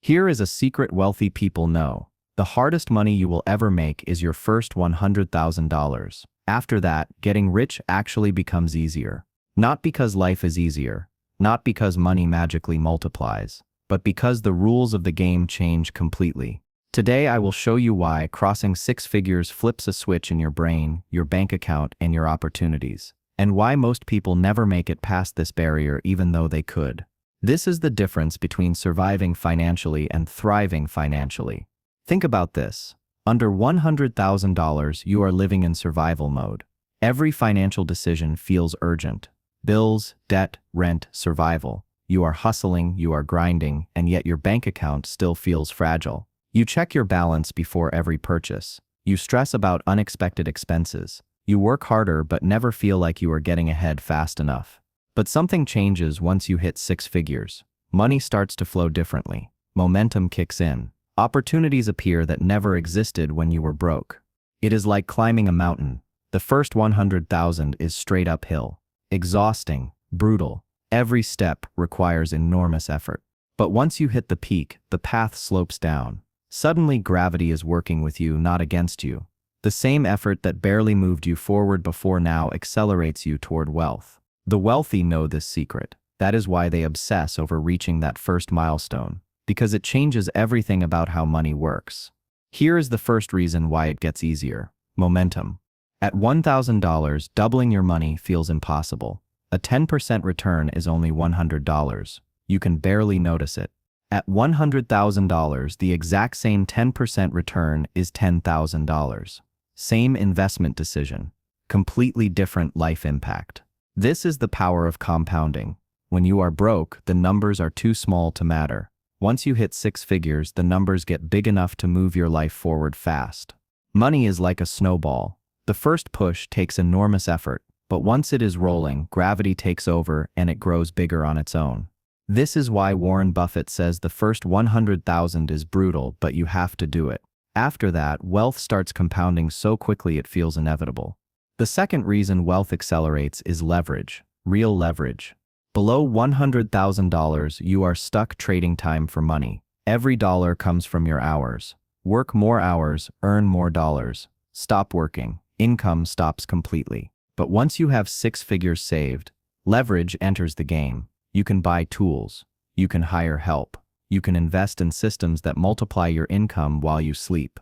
Here is a secret wealthy people know. The hardest money you will ever make is your first $100,000. After that, getting rich actually becomes easier. Not because life is easier, not because money magically multiplies, but because the rules of the game change completely. Today I will show you why crossing six figures flips a switch in your brain, your bank account, and your opportunities, and why most people never make it past this barrier even though they could. This is the difference between surviving financially and thriving financially. Think about this. Under $100,000, you are living in survival mode. Every financial decision feels urgent. Bills, debt, rent, survival. You are hustling, you are grinding, and yet your bank account still feels fragile. You check your balance before every purchase. You stress about unexpected expenses. You work harder but never feel like you are getting ahead fast enough. But something changes once you hit six figures. Money starts to flow differently. Momentum kicks in. Opportunities appear that never existed when you were broke. It is like climbing a mountain. The first 100,000 is straight uphill. Exhausting, brutal. Every step requires enormous effort. But once you hit the peak, the path slopes down. Suddenly gravity is working with you, not against you. The same effort that barely moved you forward before now accelerates you toward wealth. The wealthy know this secret. That is why they obsess over reaching that first milestone, because it changes everything about how money works. Here is the first reason why it gets easier. Momentum. At $1,000, doubling your money feels impossible. A 10% return is only $100. You can barely notice it. At $100,000, the exact same 10% return is $10,000. Same investment decision. Completely different life impact. This is the power of compounding. When you are broke, the numbers are too small to matter. Once you hit six figures, the numbers get big enough to move your life forward fast. Money is like a snowball. The first push takes enormous effort, but once it is rolling, gravity takes over and it grows bigger on its own. This is why Warren Buffett says the first 100,000 is brutal, but you have to do it. After that, wealth starts compounding so quickly it feels inevitable. The second reason wealth accelerates is leverage, real leverage. Below $100,000, you are stuck trading time for money. Every dollar comes from your hours. Work more hours, earn more dollars. Stop working. Income stops completely. But once you have six figures saved, leverage enters the game. You can buy tools. You can hire help. You can invest in systems that multiply your income while you sleep.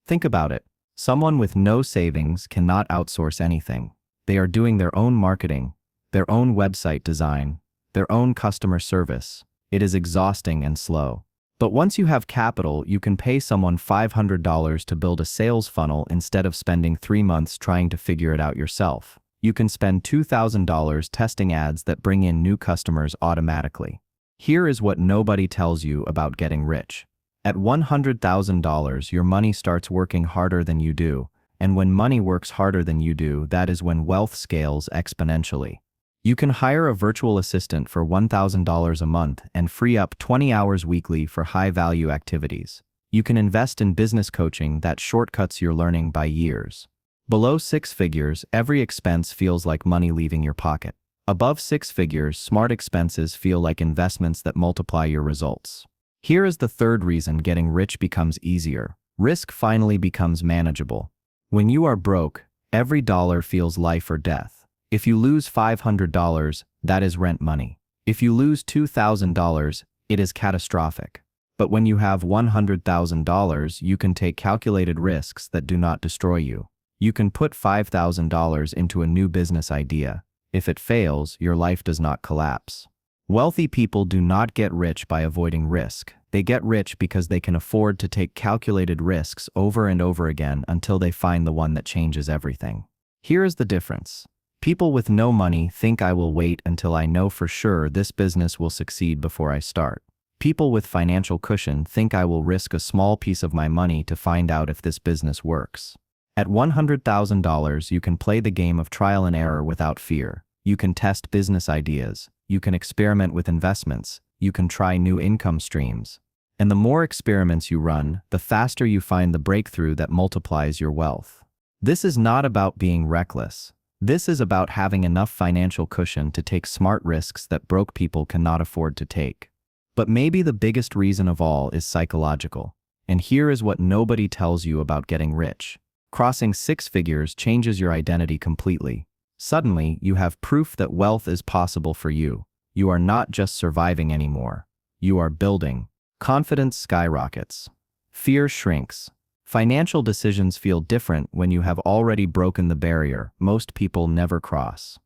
Think about it. Someone with no savings cannot outsource anything. They are doing their own marketing, their own website design, their own customer service. It is exhausting and slow. But once you have capital, you can pay someone $500 to build a sales funnel instead of spending 3 months trying to figure it out yourself. You can spend $2,000 testing ads that bring in new customers automatically. Here is what nobody tells you about getting rich. At $100,000, your money starts working harder than you do, and when money works harder than you do, that is when wealth scales exponentially. You can hire a virtual assistant for $1,000 a month and free up 20 hours weekly for high-value activities. You can invest in business coaching that shortcuts your learning by years. Below six figures, every expense feels like money leaving your pocket. Above six figures, smart expenses feel like investments that multiply your results. Here is the third reason getting rich becomes easier. Risk finally becomes manageable. When you are broke, every dollar feels life or death. If you lose $500, that is rent money. If you lose $2,000, it is catastrophic. But when you have $100,000, you can take calculated risks that do not destroy you. You can put $5,000 into a new business idea. If it fails, your life does not collapse. Wealthy people do not get rich by avoiding risk. They get rich because they can afford to take calculated risks over and over again until they find the one that changes everything. Here is the difference. People with no money think I will wait until I know for sure this business will succeed before I start. People with financial cushion think I will risk a small piece of my money to find out if this business works. At $100,000, you can play the game of trial and error without fear. You can test business ideas. You can experiment with investments. You can try new income streams. And the more experiments you run, the faster you find the breakthrough that multiplies your wealth. This is not about being reckless. This is about having enough financial cushion to take smart risks that broke people cannot afford to take. But maybe the biggest reason of all is psychological. And here is what nobody tells you about getting rich. Crossing six figures changes your identity completely. Suddenly, you have proof that wealth is possible for you. You are not just surviving anymore. You are building. Confidence skyrockets. Fear shrinks. Financial decisions feel different when you have already broken the barrier most people never cross.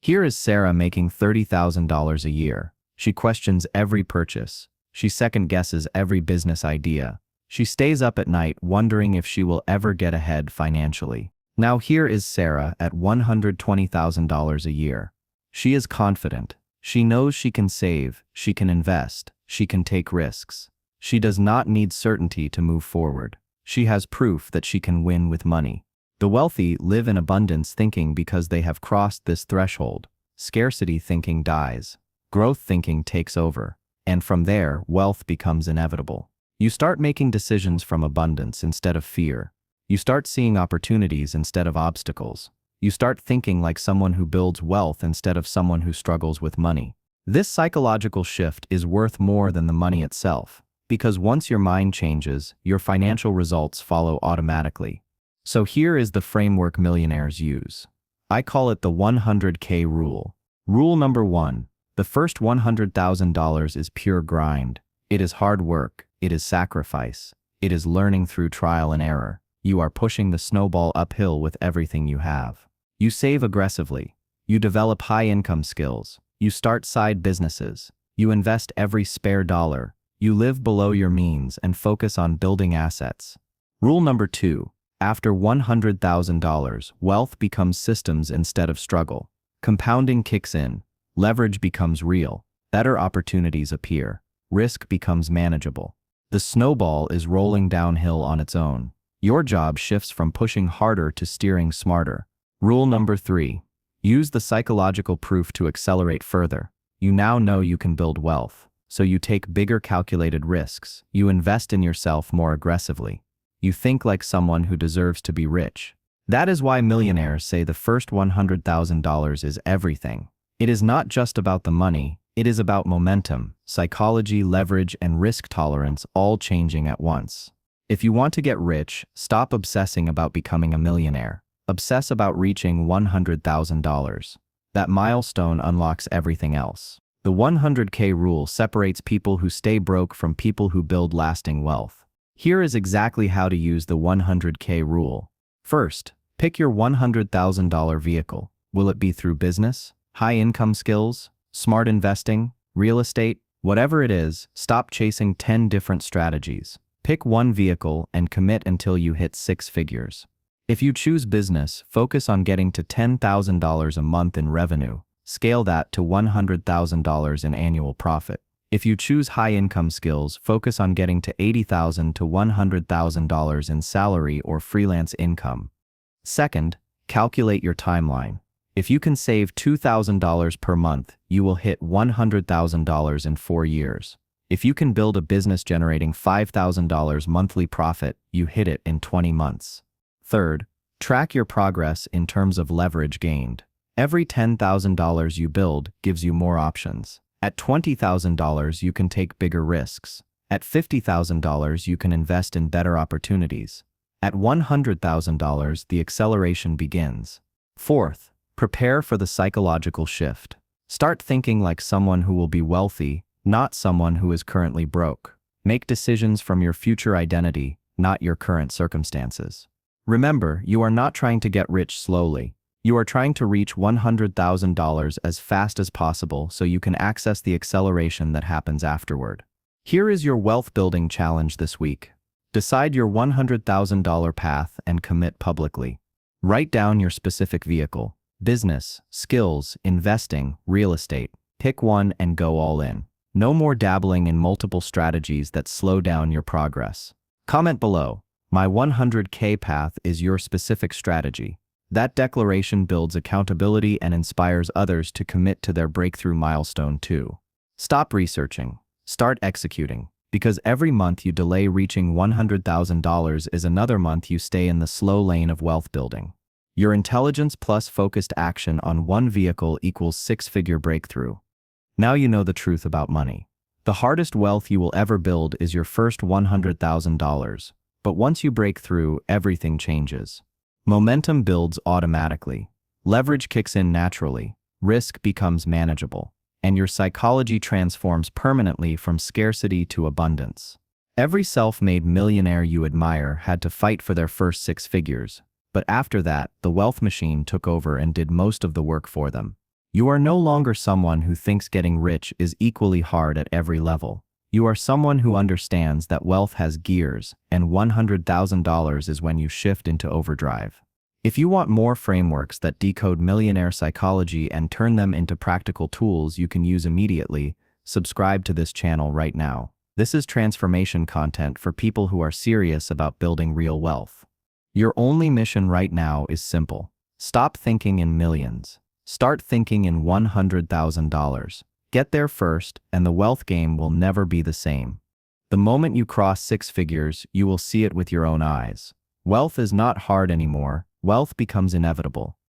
Here is Sarah making $30,000 a year. She questions every purchase. She second-guesses every business idea. She stays up at night wondering if she will ever get ahead financially. Now here is Sarah at $120,000 a year. She is confident. She knows she can save, she can invest, she can take risks. She does not need certainty to move forward. She has proof that she can win with money. The wealthy live in abundance thinking because they have crossed this threshold. Scarcity thinking dies. Growth thinking takes over. And from there, wealth becomes inevitable. You start making decisions from abundance instead of fear. You start seeing opportunities instead of obstacles. You start thinking like someone who builds wealth instead of someone who struggles with money. This psychological shift is worth more than the money itself, because once your mind changes, your financial results follow automatically. So here is the framework millionaires use. I call it the 100K rule. Rule number 1. The first $100,000 is pure grind. It is hard work. It is sacrifice. It is learning through trial and error. You are pushing the snowball uphill with everything you have. You save aggressively. You develop high-income skills. You start side businesses. You invest every spare dollar. You live below your means and focus on building assets. Rule number 2. After $100,000, wealth becomes systems instead of struggle. Compounding kicks in. Leverage becomes real. Better opportunities appear. Risk becomes manageable. The snowball is rolling downhill on its own. Your job shifts from pushing harder to steering smarter. Rule number 3. Use the psychological proof to accelerate further. You now know you can build wealth, so you take bigger calculated risks. You invest in yourself more aggressively. You think like someone who deserves to be rich. That is why millionaires say the first $100,000 is everything. It is not just about the money, it is about momentum, psychology, leverage, and risk tolerance all changing at once. If you want to get rich, stop obsessing about becoming a millionaire. Obsess about reaching $100,000. That milestone unlocks everything else. The 100K rule separates people who stay broke from people who build lasting wealth. Here is exactly how to use the 100K rule. First, pick your $100,000 vehicle. Will it be through business, high-income skills, smart investing, real estate? Whatever it is, stop chasing 10 different strategies. Pick one vehicle and commit until you hit 6 figures. If you choose business, focus on getting to $10,000 a month in revenue. Scale that to $100,000 in annual profit. If you choose high-income skills, focus on getting to $80,000 to $100,000 in salary or freelance income. Second, calculate your timeline. If you can save $2,000 per month, you will hit $100,000 in 4 years. If you can build a business generating $5,000 monthly profit, you hit it in 20 months. Third, track your progress in terms of leverage gained. Every $10,000 you build gives you more options. At $20,000, you can take bigger risks. At $50,000, you can invest in better opportunities. At $100,000, the acceleration begins. Fourth, prepare for the psychological shift. Start thinking like someone who will be wealthy, not someone who is currently broke. Make decisions from your future identity, not your current circumstances. Remember, you are not trying to get rich slowly. You are trying to reach $100,000 as fast as possible so you can access the acceleration that happens afterward. Here is your wealth building challenge this week. Decide your $100,000 path and commit publicly. Write down your specific vehicle, business, skills, investing, real estate. Pick one and go all in. No more dabbling in multiple strategies that slow down your progress. Comment below. My 100K path is your specific strategy. That declaration builds accountability and inspires others to commit to their breakthrough milestone too. Stop researching. Start executing. Because every month you delay reaching $100,000 is another month you stay in the slow lane of wealth building. Your intelligence plus focused action on one vehicle equals 6-figure breakthrough. Now you know the truth about money. The hardest wealth you will ever build is your first $100,000. But once you break through, everything changes. Momentum builds automatically. Leverage kicks in naturally. Risk becomes manageable. And your psychology transforms permanently from scarcity to abundance. Every self-made millionaire you admire had to fight for their first 6 figures. But after that, the wealth machine took over and did most of the work for them. You are no longer someone who thinks getting rich is equally hard at every level. You are someone who understands that wealth has gears, and $100,000 is when you shift into overdrive. If you want more frameworks that decode millionaire psychology and turn them into practical tools you can use immediately, subscribe to this channel right now. This is transformation content for people who are serious about building real wealth. Your only mission right now is simple. Stop thinking in millions. Start thinking in $100,000. Get there first, and the wealth game will never be the same. The moment you cross 6 figures, you will see it with your own eyes. Wealth is not hard anymore. Wealth becomes inevitable.